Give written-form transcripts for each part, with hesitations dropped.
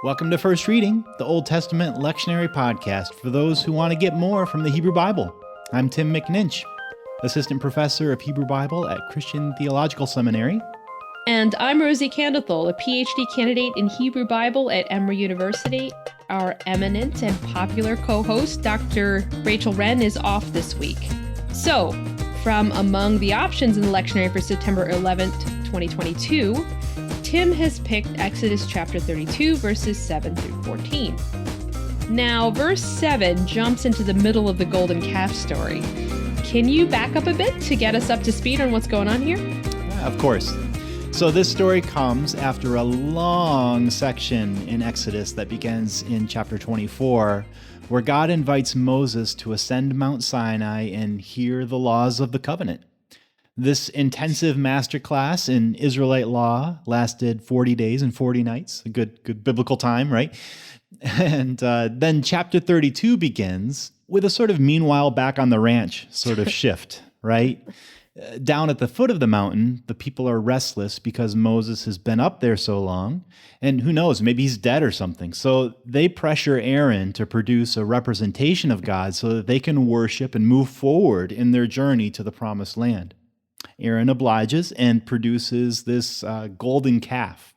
Welcome to First Reading, the Old Testament lectionary podcast for those who want to get more from the Hebrew Bible. I'm Tim McNinch, Assistant Professor of Hebrew Bible at Christian Theological Seminary. And I'm Rosie Candethol, a PhD candidate in Hebrew Bible at Emory University. Our eminent and popular co-host, Dr. Rachel Wren, is off this week. So, from among the options in the lectionary for September 11th, 2022, Tim has picked Exodus chapter 32, verses 7 through 14. Now, verse 7 jumps into the middle of the golden calf story. Can you back up a bit to get us up to speed on what's going on here? Of course. So this story comes after a long section in Exodus that begins in chapter 24, where God invites Moses to ascend Mount Sinai and hear the laws of the covenant. This intensive masterclass in Israelite law lasted 40 days and 40 nights, a good biblical time, right? And then chapter 32 begins with a sort of meanwhile back on the ranch sort of shift, right? Down at the foot of the mountain, the people are restless because Moses has been up there so long, and who knows, maybe he's dead or something. So they pressure Aaron to produce a representation of God so that they can worship and move forward in their journey to the promised land. Aaron obliges and produces this golden calf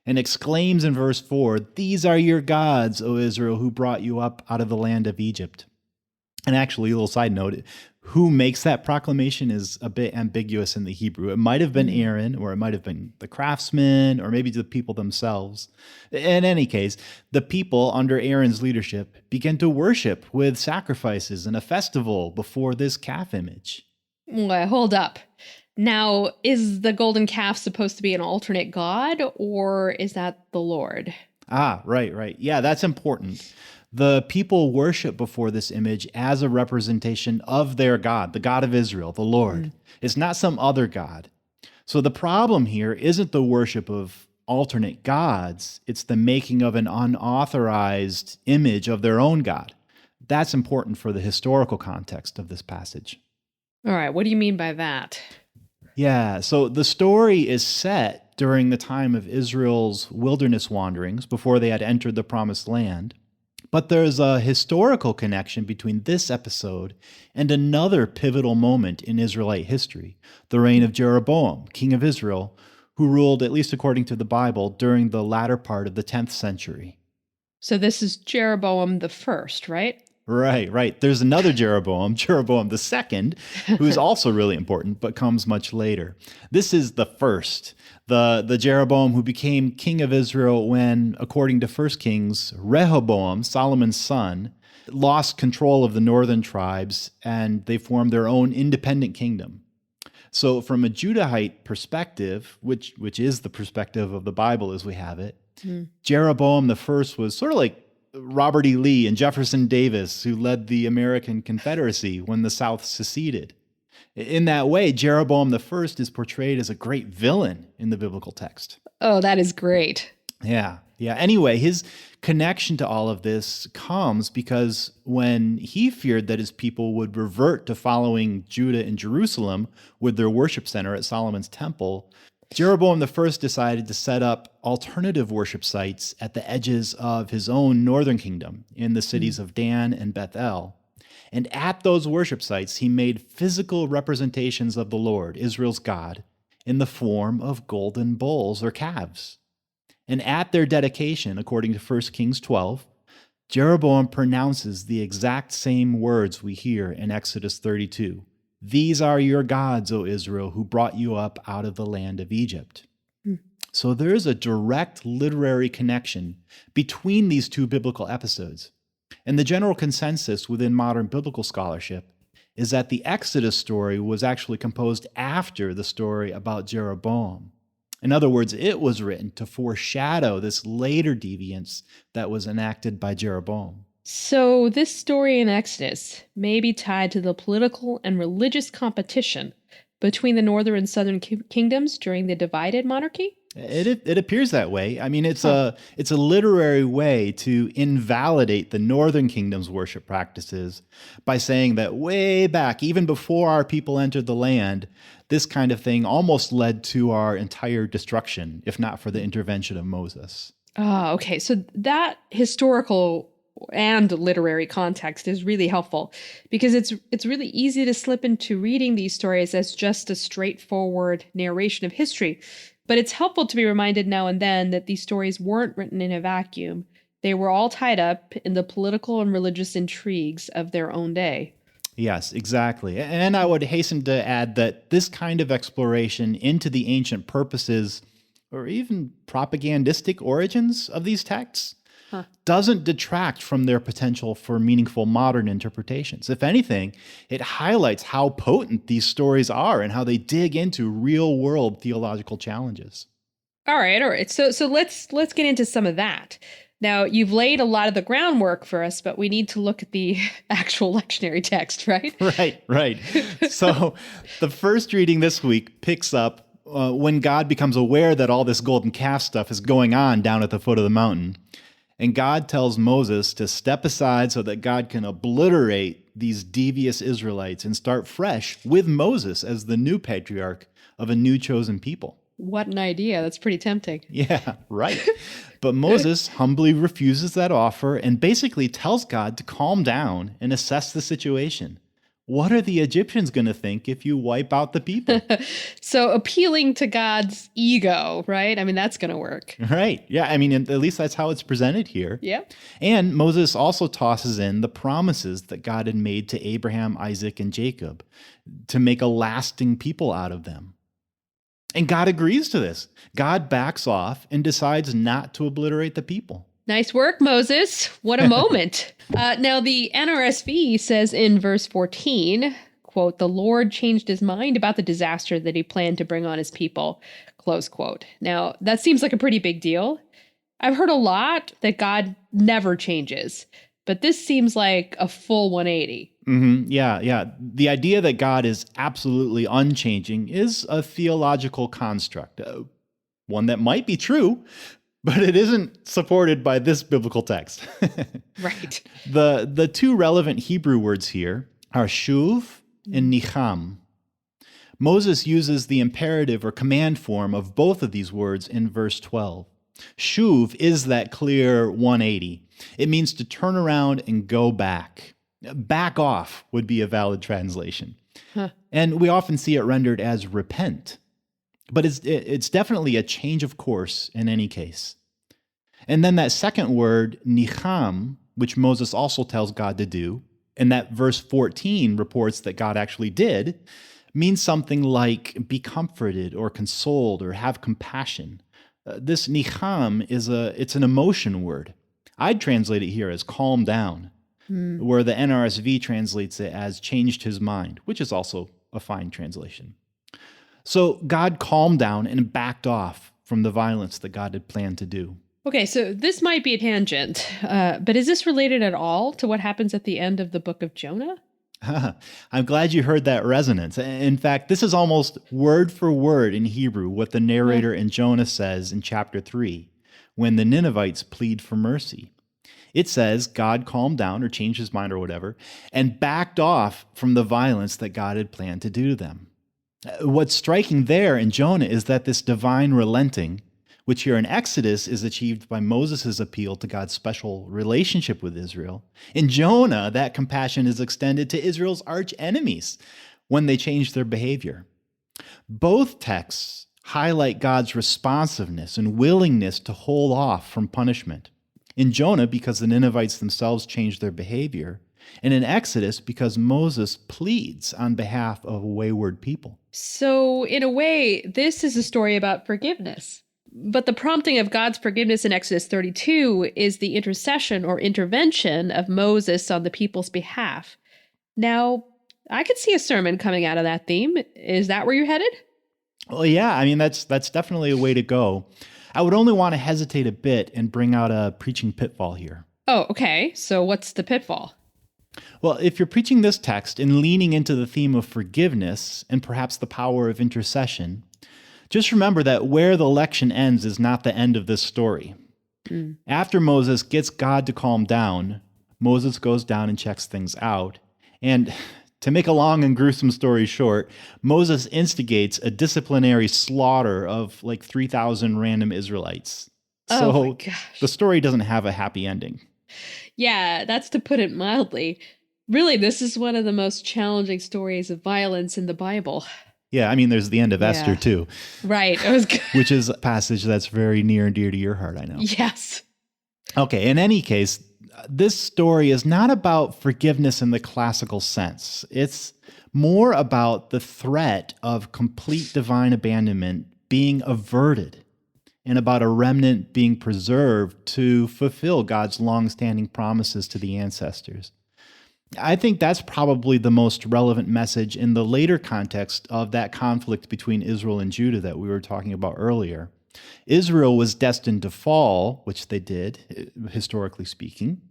and exclaims in verse 4, "These are your gods, O Israel, who brought you up out of the land of Egypt." And actually, a little side note, who makes that proclamation is a bit ambiguous in the Hebrew. It might have been Aaron, or it might have been the craftsmen, or maybe the people themselves. In any case, the people under Aaron's leadership began to worship with sacrifices and a festival before this calf image. Well, hold up. Now, is the golden calf supposed to be an alternate god, or is that the Lord? Right. Yeah, that's important. The people worship before this image as a representation of their God, the God of Israel, the Lord. It's not some other God. So the problem here isn't the worship of alternate gods, it's the making of an unauthorized image of their own God. That's important for the historical context of this passage. All right, what do you mean by that? Yeah, so the story is set during the time of Israel's wilderness wanderings before they had entered the promised land. But there's a historical connection between this episode and another pivotal moment in Israelite history, the reign of Jeroboam, king of Israel, who ruled, at least according to the Bible, during the latter part of the 10th century. So this is Jeroboam the first, right? Right. There's another Jeroboam, Jeroboam II, who's also really important, but comes much later. This is the first, the Jeroboam who became king of Israel when, according to 1 Kings, Rehoboam, Solomon's son, lost control of the northern tribes, and they formed their own independent kingdom. So from a Judahite perspective, which is the perspective of the Bible as we have it, Jeroboam I was sort of like Robert E. Lee and Jefferson Davis, who led the American Confederacy when the South seceded. In that way, Jeroboam I is portrayed as a great villain in the biblical text. Oh, that is great. Yeah. Anyway, his connection to all of this comes because when he feared that his people would revert to following Judah and Jerusalem with their worship center at Solomon's temple, Jeroboam I decided to set up alternative worship sites at the edges of his own northern kingdom in the cities of Dan and Bethel. And at those worship sites, he made physical representations of the Lord, Israel's God, in the form of golden bulls or calves. And at their dedication, according to 1 Kings 12, Jeroboam pronounces the exact same words we hear in Exodus 32. "These are your gods, O Israel, who brought you up out of the land of Egypt." So there is a direct literary connection between these two biblical episodes. And the general consensus within modern biblical scholarship is that the Exodus story was actually composed after the story about Jeroboam. In other words, it was written to foreshadow this later deviance that was enacted by Jeroboam. So this story in Exodus may be tied to the political and religious competition between the northern and southern kingdoms during the divided monarchy? It appears that way. I mean, it's a literary way to invalidate the northern kingdom's worship practices by saying that way back, even before our people entered the land, this kind of thing almost led to our entire destruction, if not for the intervention of Moses. Ah, okay. So that historical and literary context is really helpful because it's really easy to slip into reading these stories as just a straightforward narration of history. But it's helpful to be reminded now and then that these stories weren't written in a vacuum. They were all tied up in the political and religious intrigues of their own day. Yes, exactly. And I would hasten to add that this kind of exploration into the ancient purposes or even propagandistic origins of these texts Huh. doesn't detract from their potential for meaningful modern interpretations. If anything, it highlights how potent these stories are and how they dig into real-world theological challenges. All right, all right. So let's get into some of that. Now, you've laid a lot of the groundwork for us, but we need to look at the actual lectionary text, right? Right. So the first reading this week picks up when God becomes aware that all this golden calf stuff is going on down at the foot of the mountain. And God tells Moses to step aside so that God can obliterate these devious Israelites and start fresh with Moses as the new patriarch of a new chosen people. What an idea. That's pretty tempting. Yeah, right. But Moses humbly refuses that offer and basically tells God to calm down and assess the situation. What are the Egyptians going to think if you wipe out the people? So appealing to God's ego, right? I mean, that's going to work. Right. Yeah. I mean, at least that's how it's presented here. Yeah. And Moses also tosses in the promises that God had made to Abraham, Isaac, and Jacob to make a lasting people out of them. And God agrees to this. God backs off and decides not to obliterate the people. Nice work, Moses. What a moment. Now, the NRSV says in verse 14, quote, "The Lord changed his mind about the disaster that he planned to bring on his people," close quote. Now, that seems like a pretty big deal. I've heard a lot that God never changes, but this seems like a full 180. Yeah. The idea that God is absolutely unchanging is a theological construct, one that might be true, but it isn't supported by this biblical text. Right. The two relevant Hebrew words here are shuv and nicham. Moses uses the imperative or command form of both of these words in verse 12. Shuv is that clear 180. It means to turn around and go back. Back off would be a valid translation. Huh. And we often see it rendered as repent. But it's definitely a change of course in any case. And then that second word, nicham, which Moses also tells God to do, and that verse 14 reports that God actually did, means something like be comforted or consoled or have compassion. This nicham it's an emotion word. I'd translate it here as calm down, where the NRSV translates it as changed his mind, which is also a fine translation. So God calmed down and backed off from the violence that God had planned to do. Okay, so this might be a tangent, but is this related at all to what happens at the end of the book of Jonah? I'm glad you heard that resonance. In fact, this is almost word for word in Hebrew what the narrator in Jonah says in chapter 3, when the Ninevites plead for mercy. It says God calmed down or changed his mind or whatever, and backed off from the violence that God had planned to do to them. What's striking there in Jonah is that this divine relenting, which here in Exodus is achieved by Moses' appeal to God's special relationship with Israel, in Jonah, that compassion is extended to Israel's arch enemies when they change their behavior. Both texts highlight God's responsiveness and willingness to hold off from punishment. In Jonah, because the Ninevites themselves changed their behavior, and in Exodus, because Moses pleads on behalf of a wayward people. So, in a way, this is a story about forgiveness. But the prompting of God's forgiveness in Exodus 32 is the intercession or intervention of Moses on the people's behalf. Now, I could see a sermon coming out of that theme. Is that where you're headed? Well, yeah, I mean, that's definitely a way to go. I would only want to hesitate a bit and bring out a preaching pitfall here. Oh, okay. So what's the pitfall? Well, if you're preaching this text and leaning into the theme of forgiveness and perhaps the power of intercession, just remember that where the lection ends is not the end of this story. After Moses gets God to calm down, Moses goes down and checks things out. And to make a long and gruesome story short, Moses instigates a disciplinary slaughter of like 3,000 random Israelites. Oh my So gosh. the story doesn't have a happy ending. Yeah, that's to put it mildly. Really, this is one of the most challenging stories of violence in the Bible. Yeah, I mean, there's the end of Esther, Yeah. too, Right. It was good. which is a passage that's very near and dear to your heart, I know. Yes. Okay, in any case, this story is not about forgiveness in the classical sense. It's more about the threat of complete divine abandonment being averted and about a remnant being preserved to fulfill God's long-standing promises to the ancestors. I think that's probably the most relevant message in the later context of that conflict between Israel and Judah that we were talking about earlier. Israel was destined to fall, which they did, historically speaking,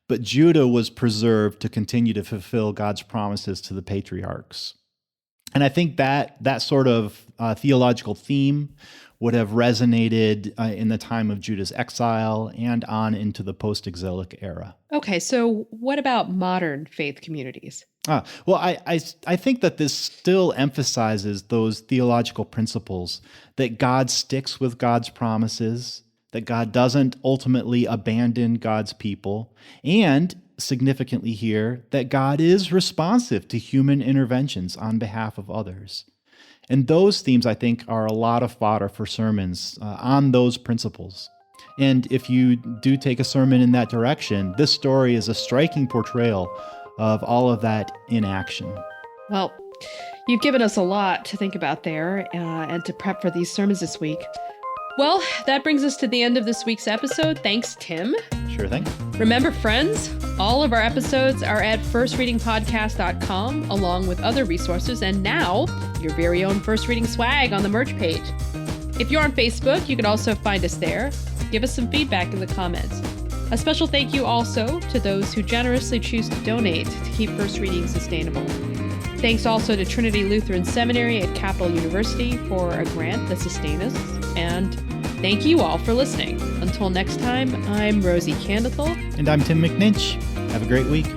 but Judah was preserved to continue to fulfill God's promises to the patriarchs. And I think that sort of theological theme would have resonated in the time of Judah's exile and on into the post-exilic era. Okay, so what about modern faith communities? Well, I think that this still emphasizes those theological principles that God sticks with God's promises, that God doesn't ultimately abandon God's people, and significantly here, that God is responsive to human interventions on behalf of others. And those themes, I think, are a lot of fodder for sermons on those principles. And if you do take a sermon in that direction, this story is a striking portrayal of all of that in action. Well, you've given us a lot to think about there and to prep for these sermons this week. Well, that brings us to the end of this week's episode. Thanks, Tim. Sure thing. Remember, friends, all of our episodes are at firstreadingpodcast.com, along with other resources, and now your very own First Reading swag on the merch page. If you're on Facebook, you can also find us there. Give us some feedback in the comments. A special thank you also to those who generously choose to donate to keep First Reading sustainable. Thanks also to Trinity Lutheran Seminary at Capital University for a grant that sustained us. And thank you all for listening. Until next time, I'm Rosie Candathel. And I'm Tim McNinch. Have a great week.